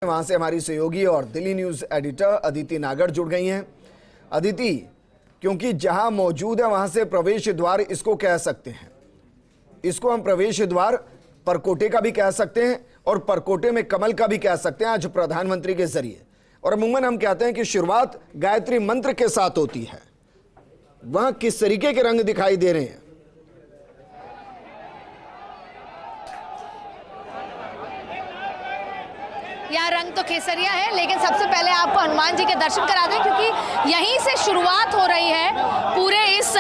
वहां से हमारी सहयोगी और दिल्ली न्यूज एडिटर अदिति नागर जुड़ गई हैं। अदिति, क्योंकि जहां मौजूद है वहां से प्रवेश द्वार इसको कह सकते हैं, इसको हम प्रवेश द्वार परकोटे का भी कह सकते हैं और परकोटे में कमल का भी कह सकते हैं आज प्रधानमंत्री के जरिए। और अमूमन हम कहते हैं कि शुरुआत गायत्री मंत्र के साथ होती है। वहां किस तरीके के रंग दिखाई दे रहे हैं? यह रंग तो केसरिया है, लेकिन सबसे पहले आपको हनुमान जी के दर्शन करा दें, क्योंकि यहीं से शुरुआत हो रही है पूरे इस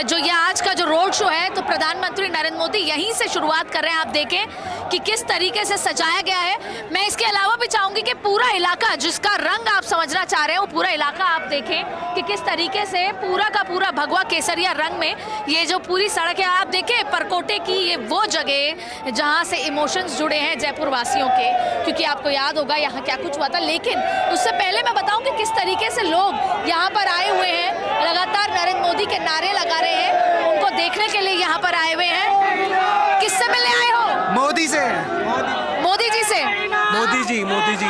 जो ये आज का जो रोड शो है। तो प्रधानमंत्री नरेंद्र मोदी यहीं से शुरुआत कर रहे हैं। आप देखें कि किस तरीके से सजाया गया है। मैं इसके अलावा भी चाहूंगी कि पूरा इलाका जिसका रंग आप समझना चाह रहे हैं, वो पूरा इलाका आप देखें कि किस तरीके से पूरा का पूरा भगवा केसरिया रंग में ये जो पूरी सड़क है। आप देखें परकोटे की ये वो जगह जहाँ से इमोशंस जुड़े हैं जयपुर वासियों के, क्योंकि आपको याद होगा यहाँ क्या कुछ हुआ था। लेकिन उससे पहले मैं बताऊं कि किस तरीके से लोग यहाँ पर आए हुए हैं, लगातार नरेंद्र मोदी के नारे लगा रहे हैं, उनको देखने के लिए यहाँ पर आए हुए हैं। किससे मिलने आए हो? मोदी से। मोदी जी से। मोदी जी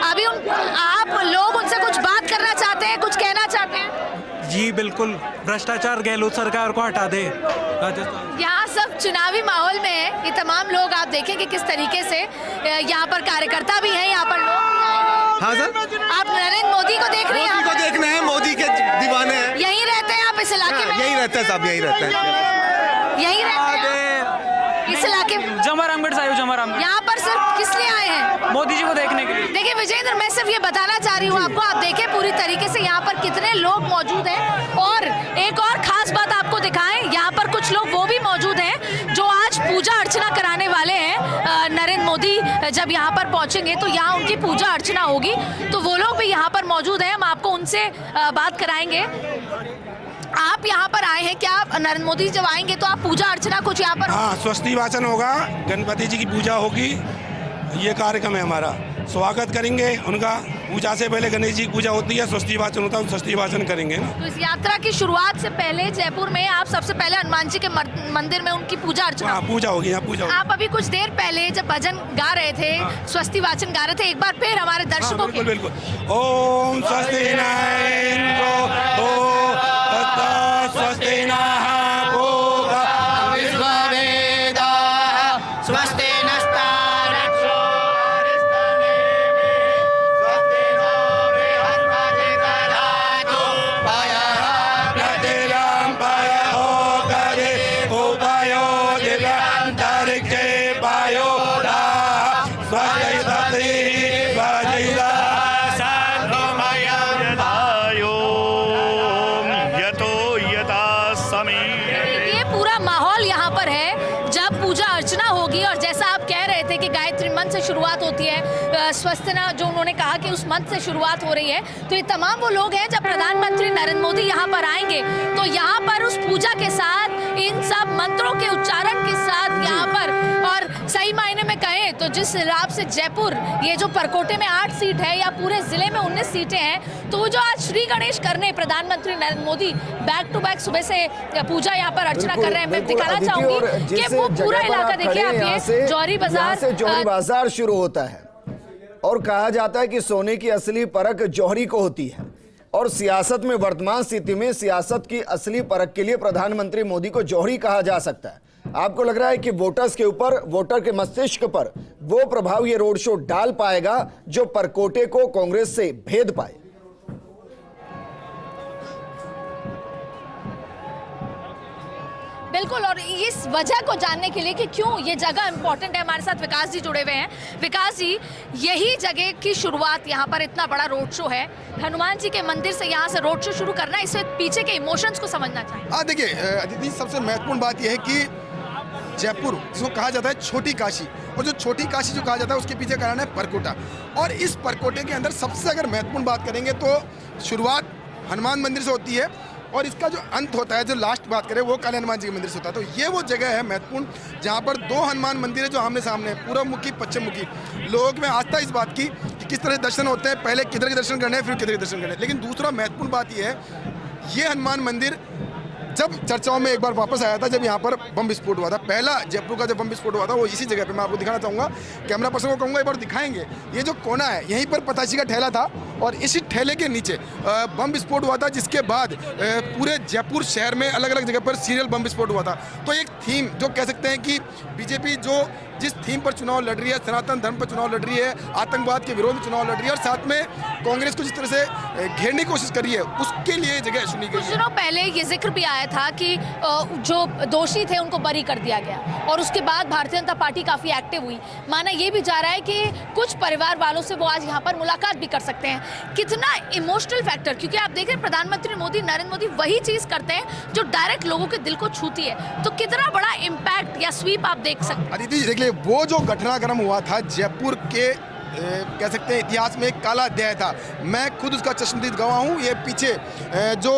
अभी आप लोग उनसे कुछ बात करना चाहते हैं, कुछ कहना चाहते हैं? जी बिल्कुल, भ्रष्टाचार गहलोत सरकार को हटा दे। राजस्थान यहाँ सब चुनावी माहौल में है। ये तमाम लोग आप देखें कि किस तरीके से यहाँ पर कार्यकर्ता भी हैं, यहाँ पर लोग भी आए हैं। हाँ सर, आप नरेंद्र मोदी को देख रहे हैं? मोदी को देखना है, मोदी के दीवाने हैं। यहीं रहते हैं आप इस इलाके में? यही रहते हैं साहब, यही रहते हैं। यहीं रहते हैं इस इलाके में? जमारामगढ़ से आए हो, जमारामगढ़। यहाँ पर सिर्फ किस लिए आए हैं? मोदी जी को देखने के लिए। देखिए विजेंद्र, मैं सिर्फ ये बताना चाह रही हूँ आपको, आप देखें पूरी तरीके से यहाँ पर कितने लोग मौजूद हैं। और एक और खास बात आपको दिखाएं, यहाँ पर कुछ लोग वो भी मौजूद हैं जो आज पूजा अर्चना कराने वाले हैं। नरेंद्र मोदी जब यहाँ पर पहुंचेंगे तो यहाँ उनकी पूजा अर्चना होगी, तो वो लोग भी यहाँ पर मौजूद हैं। हम आपको उनसे बात कराएंगे। आप यहाँ पर आए हैं, क्या नरेंद्र मोदी जब आएंगे तो आप पूजा अर्चना कुछ यहाँ पर? हाँ, स्वस्ति वाचन होगा, गणपति जी की पूजा होगी। ये कार्यक्रम है हमारा, स्वागत करेंगे उनका। पूजा से पहले गणेश जी की पूजा होती है, स्वस्ति वाचन होता है, स्वस्ति वाचन करेंगे ना। तो इस यात्रा की शुरुआत से पहले जयपुर में आप सबसे पहले हनुमान जी के मंदिर में उनकी पूजा अर्चना? हाँ, पूजा होगी, यहाँ पूजा होगी। आप अभी कुछ देर पहले जब भजन गा रहे थे, स्वस्ति वाचन गा रहे थे, एक बार फिर हमारे दर्शकों बिल्कुल बिल्कुल। ओम स्वस्ति न इंद्रो स्वस्ति न ये पूरा माहौल यहाँ पर है जब पूजा अर्चना होगी। और जैसा आप कह रहे थे कि गायत्री मंत्र से शुरुआत होती है, स्वस्तिना जो उन्होंने कहा कि उस मंत्र से शुरुआत हो रही है, तो ये तमाम वो लोग हैं जब प्रधानमंत्री नरेंद्र मोदी यहाँ पर आएंगे तो यहाँ पर उस पूजा के साथ, इन सब मंत्रों के उच्चारण के साथ यहाँ पर, और सही मायने में कहें तो जिस हिसाब से जयपुर ये जो परकोटे में 8 सीट है या पूरे जिले में 19 सीटें हैं, तो वो जो आज श्री गणेश करने प्रधानमंत्री Narendra Modi back to back सुबह से पूजा यहाँ पर अर्चना कर रहे हैं। मैं दिखाना चाहूंगी कि वो पूरा इलाका देखिए आप, ये जौहरी बाजार शुरू होता है और कहा जाता है कि सोने की असली परख जौहरी को होती है। और सियासत में वर्तमान स्थिति में सियासत की असली परख के लिए प्रधानमंत्री मोदी को जौहरी कहा जा सकता है। आपको लग रहा है कि वोटर्स के ऊपर, वोटर के मस्तिष्क पर वो प्रभाव ये रोड शो डाल पाएगा जो परकोटे को कांग्रेस से भेद पाए? बिल्कुल, और इस वजह को जानने के लिए कि क्यों ये जगह इंपॉर्टेंट है, हमारे साथ विकास जी जुड़े हुए हैं। विकास जी, यही जगह की शुरुआत, यहाँ पर इतना बड़ा रोड शो है, हनुमान जी के मंदिर से यहाँ से रोड शो शुरू करना, इससे पीछे के इमोशंस को समझना चाहिए। देखिए अदिति, सबसे महत्वपूर्ण बात यह है कि जयपुर जिसको कहा जाता है छोटी काशी, और जो छोटी काशी जो कहा जाता है उसके पीछे कारण है परकोटा। और इस परकोटे के अंदर सबसे अगर महत्वपूर्ण बात करेंगे तो शुरुआत हनुमान मंदिर से होती है और इसका जो अंत होता है, जो लास्ट बात करें, वो काले हनुमान जी के मंदिर से होता है। तो ये वो जगह है महत्वपूर्ण जहाँ पर 2 हनुमान मंदिर है जो आमने सामने, पूर्व मुखी पश्चिम मुखी। लोग में आस्था इस बात की कि किस तरह दर्शन होते हैं, पहले किधर के दर्शन करने हैं, फिर किधर के दर्शन करने हैं। लेकिन दूसरा महत्वपूर्ण बात ये है, ये हनुमान मंदिर जब चर्चाओं में एक बार वापस आया था जब यहाँ पर बम विस्फोट हुआ था। पहला जयपुर का जब बम विस्फोट हुआ था वो इसी जगह पे, मैं आपको दिखाना चाहूँगा, कैमरा पर्सन को कहूँगा एक बार दिखाएंगे। ये जो कोना है यहीं पर पताशी का ठेला था और इसी ठेले के नीचे बम विस्फोट हुआ था, जिसके बाद पूरे जयपुर शहर में अलग अलग जगह पर सीरियल बम विस्फोट हुआ था। तो एक थीम जो कह सकते हैं कि बीजेपी जो जिस थीम पर चुनाव लड़ रही है, सनातन धर्म पर चुनाव लड़ रही है, आतंकवाद के विरोध में चुनाव लड़ रही है और साथ में कांग्रेस को जिस तरह से घेरने की कोशिश कर रही है, उसके लिए जगह चुनी गई। कुछ दिनों पहले ये जिक्र भी आया था कि जो दोषी थे उनको बरी कर दिया गया और उसके बाद भारतीय जनता पार्टी काफी एक्टिव हुई। माना ये भी जा रहा है कि कुछ परिवार वालों से वो आज यहाँ पर मुलाकात भी कर सकते हैं। कितना इमोशनल फैक्टर, क्योंकि आप देख रहे हैं प्रधानमंत्री मोदी, नरेंद्र मोदी वही चीज करते हैं जो डायरेक्ट लोगों के दिल को छूती है, तो कितना बड़ा इम्पैक्ट या स्वीप आप देख सकते हैं। अदिति देख लिए, वो जो घटनाक्रम हुआ था जयपुर के कह सकते हैं इतिहास में एक काला अध्याय था। मैं खुद उसका चश्मदीद गवाह हूँ। ये पीछे जो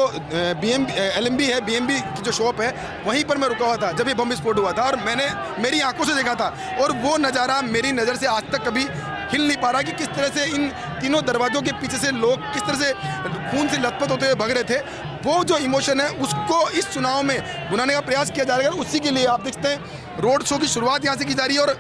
LMB है, BMB की जो शॉप है, वहीं पर मैं रुका हुआ था जब ये बम विस्फोट हुआ था और मैंने मेरी आंखों से देखा था और वो नज़ारा मेरी नज़र से आज तक कभी हिल नहीं पा रहा कि किस तरह से इन तीनों दरवाज़ों के पीछे से लोग किस तरह से खून से लथपथ होते हुए भग रहे थे। वो जो इमोशन है उसको इस चुनाव में बुलाने का प्रयास किया जा रहा है। उसी के लिए आप देखते हैं रोड शो की शुरुआत यहाँ से की जा रही है और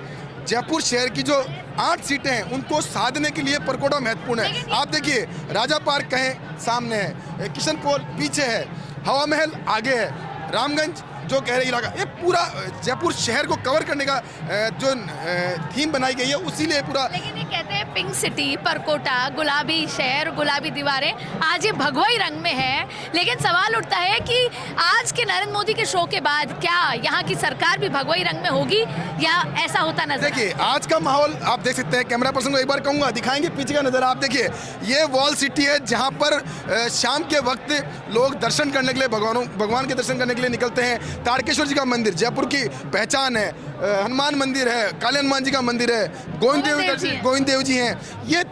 जयपुर शहर की जो 8 सीटें हैं उनको साधने के लिए परकोटा महत्वपूर्ण है। आप देखिए, राजा पार्क कहें सामने है, किशन पोल पीछे है, हवा महल आगे है, रामगंज जो कह रहे इलाका, ये पूरा जयपुर शहर को कवर करने का जो थीम बनाई गई है, उसी लिए पूरा। लेकिन ये कहते हैं पिंक सिटी, परकोटा, गुलाबी शहर, गुलाबी दीवारें, आज ये भगवाई रंग में है। लेकिन सवाल उठता है कि आज के नरेंद्र मोदी के शो के बाद क्या यहाँ की सरकार भी भगवाई रंग में होगी या ऐसा होता नजर? देखिए, आज का माहौल आप देख सकते हैं। कैमरा पर्सन को एक बार कहूँगा दिखाएंगे पीछे का नज़ारा। आप देखिए, ये वॉल सिटी है जहाँ पर शाम के वक्त लोग दर्शन करने के लिए, भगवान के दर्शन करने के लिए निकलते हैं। तारकेश्वर जी का मंदिर जयपुर की पहचान है, हनुमान मंदिर है, काले हनुमान जी का मंदिर है, गोविंद देव जी हैं। ये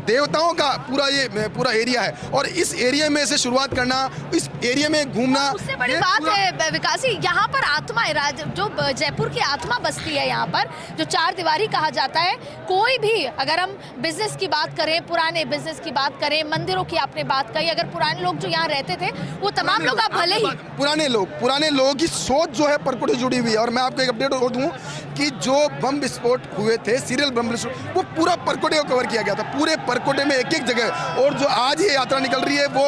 देवताओं का पूरा एरिया है और इस एरिया में से शुरुआत करना, इस एरिया में घूमना, उससे बड़ी बात है विकासी, यहाँ पर आत्मा है, जो जयपुर की आत्मा बसती है यहाँ पर, जो चार दीवारी कहा जाता है। कोई भी, अगर हम बिजनेस की बात करें, पुराने बिजनेस की बात करें, मंदिरों की आपने बात कही, अगर पुराने लोग जो यहाँ रहते थे वो तमाम लोग आप भले ही पुराने लोगों की सोच जो है परकोटे जुड़ी हुई है। और मैं आपको एक अपडेट और दूं कि जो बम विस्फोट हुए थे, सीरियल बम विस्फोट, वो पूरा परकोटे को कवर किया गया था, पूरे परकोटे में एक जगह। और जो आज ये यात्रा निकल रही है वो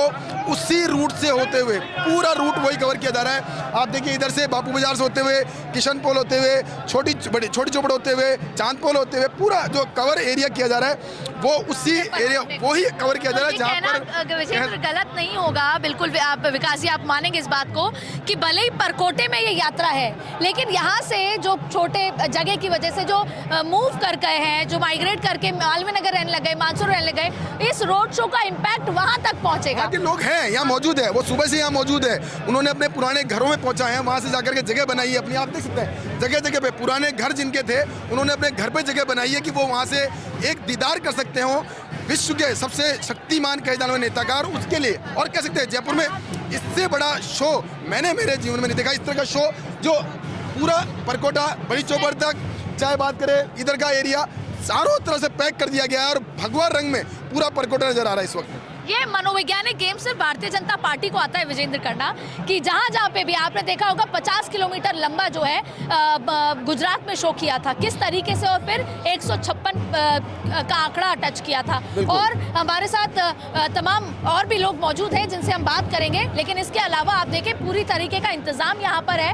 उसी रूट से होते हुए, पूरा रूट वही कवर किया जा रहा है। आप देखिए, इधर से बापू बाजार से होते हुए, किशन पोल होते हुए, छोटी चौपड़ होते हुए, चांद पोल होते हुए, पूरा जो कवर एरिया किया जा रहा है वो उसी एरिया वही कवर किया जा रहा है जहाँ पर विजेंद्र गलत नहीं होगा। बिल्कुल आप विकास जी, आप मानेंगे इस बात को कि भले ही परकोटे में ये यात्रा है, लेकिन यहाँ से जो छोटे जगह की वजह से जो मूव कर गए हैं, जो माइग्रेट करके मालवीय नगर रहने लगे, मानसूर रहने लगे, इस रोड शो का इम्पैक्ट वहाँ तक पहुँचेगा। लोग हैं यहाँ मौजूद है, वो सुबह से यहाँ मौजूद है, उन्होंने अपने पुराने घरों में पहुँचा है, वहाँ से जाकर के जगह बनाई है अपनी। आप देख सकते हैं जगह जगह पे पुराने घर जिनके थे, उन्होंने अपने घर पे जगह बनाई है कि वो वहाँ से एक दीदार कर सकते हो विश्व के सबसे शक्तिमान कहे जाने वाले नेता का। और उसके लिए और कह सकते हैं जयपुर में इससे बड़ा शो मैंने मेरे जीवन में नहीं देखा। इस तरह का शो जो पूरा परकोटा बड़ी चौपड़ तक, चाहे बात करें इधर का एरिया, चारों तरह से पैक कर दिया गया है और भगवा रंग में पूरा परकोटा नजर आ रहा है इस वक्त। ये मनोवैज्ञानिक गेम सिर्फ भारतीय जनता पार्टी को आता है विजेंद्र करना, कि जहाँ जहाँ पे भी आपने देखा होगा 50 किलोमीटर लंबा जो है गुजरात में शो किया था किस तरीके से, और फिर 156 का आंकड़ा टच किया था। और हमारे साथ तमाम और भी लोग मौजूद हैं जिनसे हम बात करेंगे। लेकिन इसके अलावा आप देखें पूरी तरीके का इंतजाम यहाँ पर है,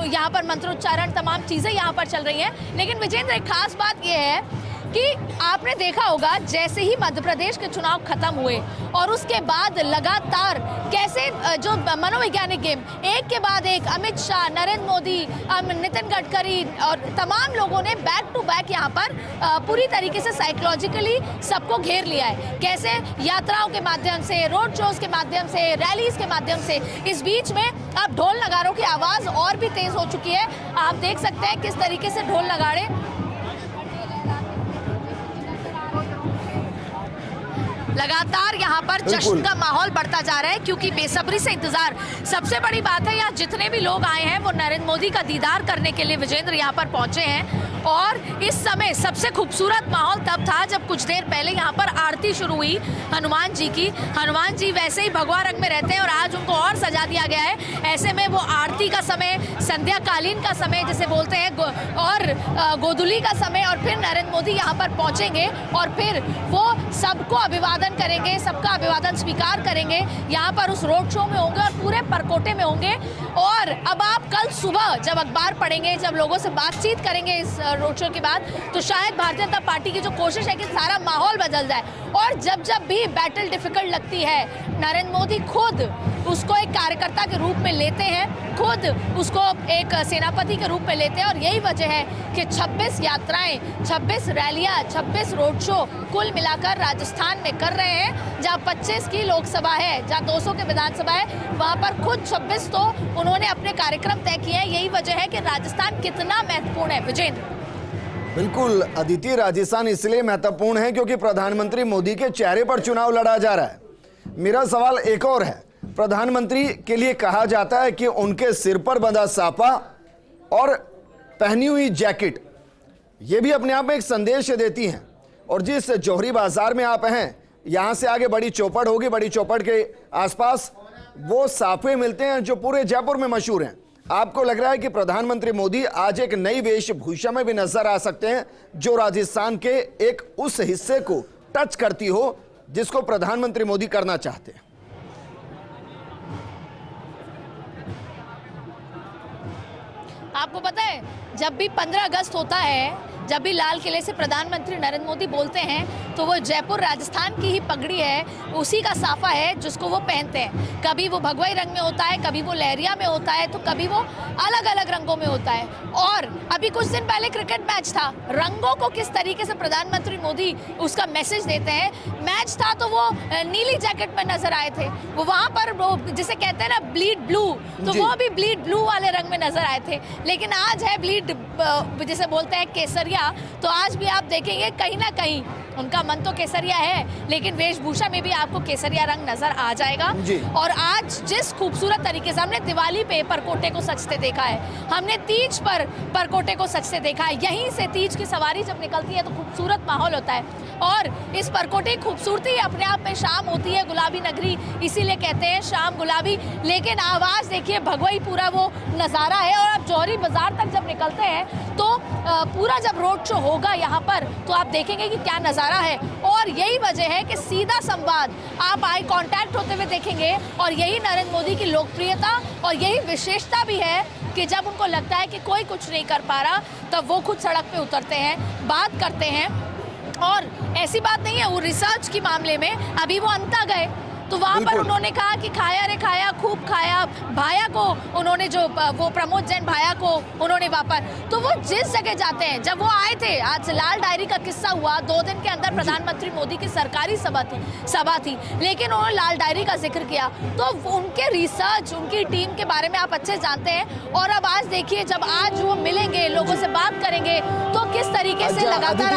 यहाँ पर मंत्रोच्चारण, तमाम चीज़ें यहाँ पर चल रही हैं। लेकिन विजेंद्र, एक खास बात यह है कि आपने देखा होगा जैसे ही मध्य प्रदेश के चुनाव खत्म हुए और उसके बाद लगातार कैसे जो मनोवैज्ञानिक गेम एक के बाद एक, अमित शाह, नरेंद्र मोदी, नितिन गडकरी और तमाम लोगों ने बैक टू बैक यहाँ पर पूरी तरीके से साइकोलॉजिकली सबको घेर लिया है। कैसे यात्राओं के माध्यम से, रोड शोज के माध्यम से, रैलीज के माध्यम से। इस बीच में अब ढोल नगाड़ों की आवाज़ और भी तेज हो चुकी है। आप देख सकते हैं किस तरीके से ढोल नगाड़े लगातार यहाँ पर जश्न का माहौल बढ़ता जा रहा है, क्योंकि बेसब्री से इंतजार। सबसे बड़ी बात है, यहाँ जितने भी लोग आए हैं वो नरेंद्र मोदी का दीदार करने के लिए विजेंद्र यहाँ पर पहुंचे हैं। और इस समय सबसे खूबसूरत माहौल तब था जब कुछ देर पहले यहाँ पर आरती शुरू हुई हनुमान जी की। हनुमान जी वैसे ही भगवा रंग में रहते हैं और आज उनको और सजा दिया गया है। ऐसे में वो आरती का समय, संध्या कालीन का समय जिसे बोलते हैं, और गोधूली का समय, और फिर नरेंद्र मोदी यहाँ पर पहुँचेंगे और फिर वो सबको अभिवादन करेंगे, सबका अभिवादन स्वीकार करेंगे। यहाँ पर उस रोड शो में होंगे और पूरे परकोटे में होंगे। और अब आप कल सुबह जब अखबार पढ़ेंगे, जब लोगों से बातचीत करेंगे इस रोड शो के बाद, तो शायद भारतीय जनता पार्टी की जो कोशिश है कि सारा माहौल बदल जाए। और जब जब भी बैटल डिफिकल्ट लगती है, नरेंद्र मोदी खुद उसको एक कार्यकर्ता के रूप में लेते हैं, खुद उसको एक सेनापति के रूप में लेते हैं। और यही वजह है कि 26 यात्राएं, 26 रैलियां, 26 रोड शो कुल मिलाकर राजस्थान में कर रहे हैं। जहाँ 25 की लोकसभा है, जहाँ 200 के विधानसभा है, वहाँ पर खुद 26 तो उन्होंने अपने कार्यक्रम तय किए हैं। यही वजह है कि राजस्थान कितना महत्वपूर्ण है। विजेंद्र, बिल्कुल अदिति, राजस्थान इसलिए महत्वपूर्ण है क्योंकि प्रधानमंत्री मोदी के चेहरे पर चुनाव लड़ा जा रहा है। मेरा सवाल एक और है, प्रधानमंत्री के लिए कहा जाता है कि उनके सिर पर बंधा साफा और पहनी हुई जैकेट, ये भी अपने आप में एक संदेश देती हैं। और जिस जौहरी बाजार में आप हैं, यहां से आगे बड़ी चौपड़ होगी, बड़ी चौपड़ के आसपास वो साफे मिलते हैं जो पूरे जयपुर में मशहूर हैं। आपको लग रहा है कि प्रधानमंत्री मोदी आज एक नई वेशभूषा में भी नजर आ सकते हैं जो राजस्थान के एक उस हिस्से को टच करती हो जिसको प्रधानमंत्री मोदी करना चाहते हैं? आपको पता है, जब भी 15 अगस्त होता है, जब भी लाल किले से प्रधानमंत्री नरेंद्र मोदी बोलते हैं, तो वो जयपुर राजस्थान की ही पगड़ी है, उसी का साफा है जिसको वो पहनते हैं। कभी वो भगवाई रंग में होता है, कभी वो लहरिया में होता है, तो कभी वो अलग अलग रंगों में होता है। और अभी कुछ दिन पहले क्रिकेट मैच था, रंगों को किस तरीके से प्रधानमंत्री मोदी उसका मैसेज देते हैं। मैच था तो वो नीली जैकेट में नजर आए थे, वो वहां पर वो जिसे कहते हैं ना ब्लीड ब्लू, तो वो भी ब्लीड ब्लू वाले रंग में नजर आए थे। लेकिन आज है ब्लीड जिसे बोलते हैं केसरिया, तो आज भी आप देखेंगे कहीं ना कहीं उनका मन तो केसरिया है, लेकिन वेशभूषा में भी आपको केसरिया रंग नजर आ जाएगा। और आज जिस खूबसूरत तरीके से हमने दिवाली पे परकोटे को सजते देखा है, हमने तीज पर परकोटे को सजते देखा है, यहीं से तीज की सवारी जब निकलती है तो खूबसूरत माहौल होता है। और इस परकोटे की खूबसूरती अपने आप में शाम होती है, गुलाबी नगरी इसीलिए कहते हैं शाम गुलाबी। लेकिन आवाज देखिए, भगवई पूरा वो नज़ारा है। और आप जौहरी बाजार तक जब निकलते हैं तो पूरा जब रोड शो होगा यहाँ पर, तो आप देखेंगे कि क्या नज़ारा है। और यही वजह है कि सीधा संवाद, आप आई कांटेक्ट होते हुए देखेंगे। और यही नरेंद्र मोदी की लोकप्रियता और यही विशेषता भी है कि जब उनको लगता है कि कोई कुछ नहीं कर पा रहा, तब वो खुद सड़क पे उतरते हैं, बात करते हैं। और ऐसी बात नहीं है, वो रिसर्च के मामले में अभी वो अंता गए तो वहाँ पर उन्होंने कहा कि खाया रे खाया, खूब खाया। भाया को उन्होंने जो वो प्रमोद जैन भाया को उन्होंने वापर, तो वो जिस जगह जाते हैं, जब वो आए थे, आज लाल डायरी का किस्सा हुआ, 2 दिन के अंदर प्रधानमंत्री मोदी की सरकारी सभा थी, लेकिन उन्होंने लाल डायरी का जिक्र किया। तो उनके रिसर्च, उनकी टीम के बारे में आप अच्छे जानते हैं। और अब आज देखिए, जब आज वो मिलेंगे, लोगों से बात करेंगे, तो किस तरीके से लगातार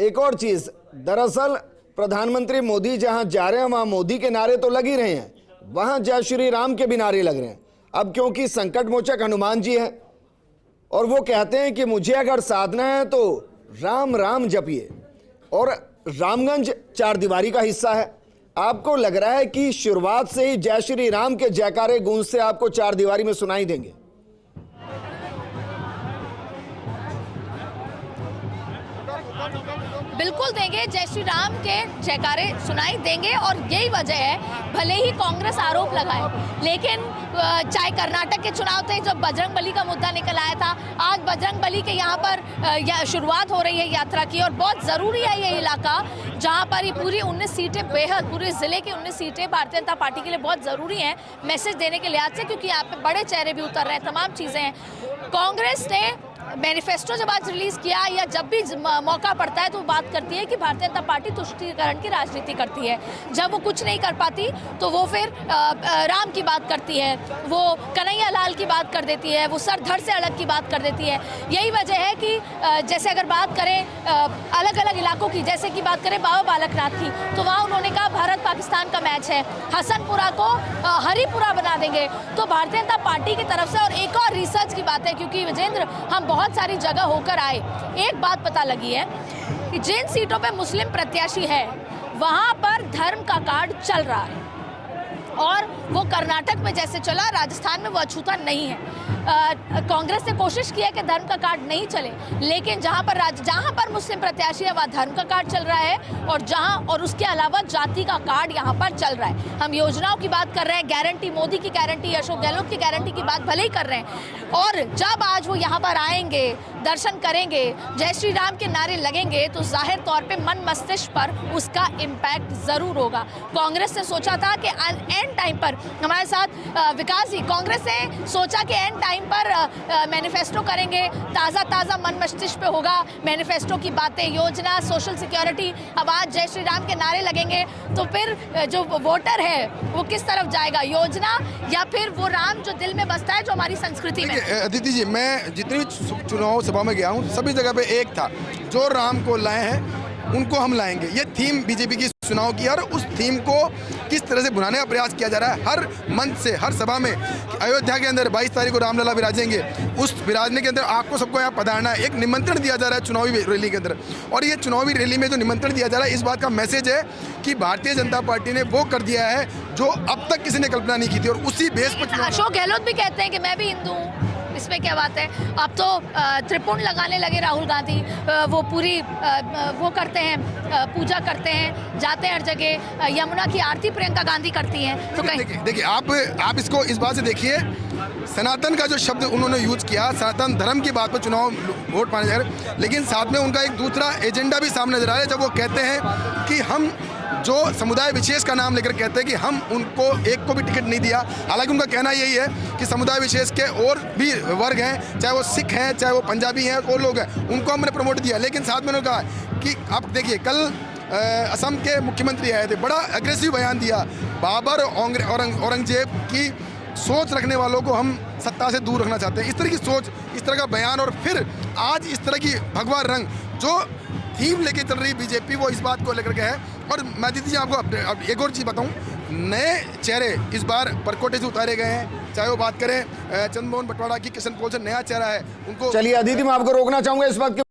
एक और चीज दरअसल प्रधानमंत्री मोदी जहां जा रहे हैं वहां मोदी के नारे तो लग ही रहे हैं, वहां जय श्री राम के भी नारे लग रहे हैं। अब क्योंकि संकट मोचक हनुमान जी हैं और वो कहते हैं कि मुझे अगर साधना है तो राम राम जपिए, और रामगंज 4 दीवारी का हिस्सा है। आपको लग रहा है कि शुरुआत से ही जय श्री राम के जयकारे गूंज से आपको 4 दीवारी में सुनाई देंगे? बिल्कुल देंगे, जय श्री राम के जयकारे सुनाई देंगे। और यही वजह है, भले ही कांग्रेस आरोप लगाए, लेकिन चाहे कर्नाटक के चुनाव थे जब बजरंगबली का मुद्दा निकल आया था, आज बजरंगबली के यहाँ पर शुरुआत हो रही है यात्रा की। और बहुत ज़रूरी है ये इलाका, जहाँ पर ये पूरी 19 सीटें, बेहद पूरे ज़िले की 19 सीटें भारतीय जनता पार्टी के लिए बहुत ज़रूरी हैं मैसेज देने के लिहाज से, क्योंकि यहाँ पे बड़े चेहरे भी उतर रहे हैं, तमाम चीज़ें हैं। कांग्रेस ने मैनिफेस्टो जब आज रिलीज किया, या जब भी मौका पड़ता है तो वो बात करती है कि भारतीय जनता पार्टी तुष्टीकरण की राजनीति करती है। जब वो कुछ नहीं कर पाती तो वो फिर राम की बात करती है, वो कन्हैया लाल की बात कर देती है, वो सर धड़ से अलग की बात कर देती है। यही वजह है कि जैसे अगर बात करें अलग अलग इलाकों की, जैसे कि बात करें बाबा बालकनाथ की, तो वहाँ उन्होंने कहा भारत पाकिस्तान का मैच है, हसनपुरा को हरिपुरा बना देंगे। तो भारतीय जनता पार्टी की तरफ से, और एक और रिसर्च की बात है, क्योंकि विजेंद्र हम बहुत बहुत सारी जगह होकर आए, एक बात पता लगी है कि जिन सीटों पे मुस्लिम प्रत्याशी है वहां पर धर्म का कार्ड चल रहा है, और वो कर्नाटक में जैसे चला, राजस्थान में वो अछूता नहीं है। कांग्रेस ने कोशिश की है कि धर्म का कार्ड नहीं चले, लेकिन जहां पर मुस्लिम प्रत्याशी है वहाँ धर्म का कार्ड चल रहा है, और उसके अलावा जाति का कार्ड यहाँ पर चल रहा है। हम योजनाओं की बात कर रहे हैं, गारंटी, मोदी की गारंटी, अशोक गहलोत की गारंटी की बात भले ही कर रहे हैं, और जब आज वो यहाँ पर आएंगे, दर्शन करेंगे, जय श्री राम के नारे लगेंगे, तो जाहिर तौर पे मन मस्तिष्क पर उसका इम्पैक्ट जरूर होगा। कांग्रेस ने सोचा था कि एंड टाइम पर हमारे साथ विकास जी, कांग्रेस ने सोचा कि एंड टाइम पर मैनिफेस्टो करेंगे, ताज़ा मन मस्तिष्क पे होगा, मैनिफेस्टो की बातें, योजना, सोशल सिक्योरिटी। अब आज जय श्री राम के नारे लगेंगे तो फिर जो वोटर है वो किस तरफ जाएगा, योजना या फिर वो राम जो दिल में बसता है, जो हमारी संस्कृति में। अदिति जी, मैं जितनी भी चुनाव सभा में गया हूँ, सभी जगह पे एक था, जो राम को लाए हैं उनको हम लाएंगे। ये थीम बीजेपी की चुनाव की, और उस थीम को किस तरह से भुनाने का प्रयास किया जा रहा है हर मंच से, हर सभा में। अयोध्या के अंदर 22 तारीख को रामलला विराजेंगे, उस विराजने के अंदर आपको सबको यहाँ पधारना है। एक निमंत्रण दिया जा रहा है चुनावी रैली के अंदर, और ये चुनावी रैली में जो निमंत्रण दिया जा रहा है, इस बात का मैसेज है कि भारतीय जनता पार्टी ने वो कर दिया है जो अब तक किसी ने कल्पना नहीं की थी, और उसी बेस पर अशोक गहलोत भी कहते हैं कि मैं भी हिंदू हूँ, इसमें क्या बात है। अब तो त्रिपुंड लगाने लगे राहुल गांधी, वो पूरी वो करते हैं, पूजा करते हैं, जाते हैं हर जगह, यमुना की आरती प्रियंका गांधी करती हैं। तो देखिए आप इसको इस बात से देखिए, सनातन का जो शब्द उन्होंने यूज किया, सनातन धर्म की बात पर चुनाव वोट पाने जा रहे, लेकिन साथ में उनका एक दूसरा एजेंडा भी सामने नजर आ रहा है, जब वो कहते हैं कि हम जो समुदाय विशेष का नाम लेकर कहते हैं कि हम उनको एक को भी टिकट नहीं दिया। हालांकि उनका कहना यही है कि समुदाय विशेष के और भी वर्ग हैं, चाहे वो सिख हैं, चाहे वो पंजाबी हैं, और लोग हैं, उनको हमने प्रमोट दिया। लेकिन साथ में उन्होंने कहा कि आप देखिए, कल असम के मुख्यमंत्री आए थे, बड़ा एग्रेसिव बयान दिया, बाबर औरंगजेब की सोच रखने वालों को हम सत्ता से दूर रखना चाहते हैं। इस तरह की सोच, इस तरह का बयान, और फिर आज इस तरह की भगवा रंग जो थीम लेके चल रही बीजेपी, वो इस बात को लेकर के है। और मैं दीदी जी आपको अब एक और चीज़ बताऊं, नए चेहरे इस बार परकोटे से उतारे गए हैं, चाहे वो बात करें चंद्रमोहन बटवाड़ा की, किशन पोल से नया चेहरा है उनको। चलिए अदिति, मैं आपको रोकना चाहूंगा इस वक्त।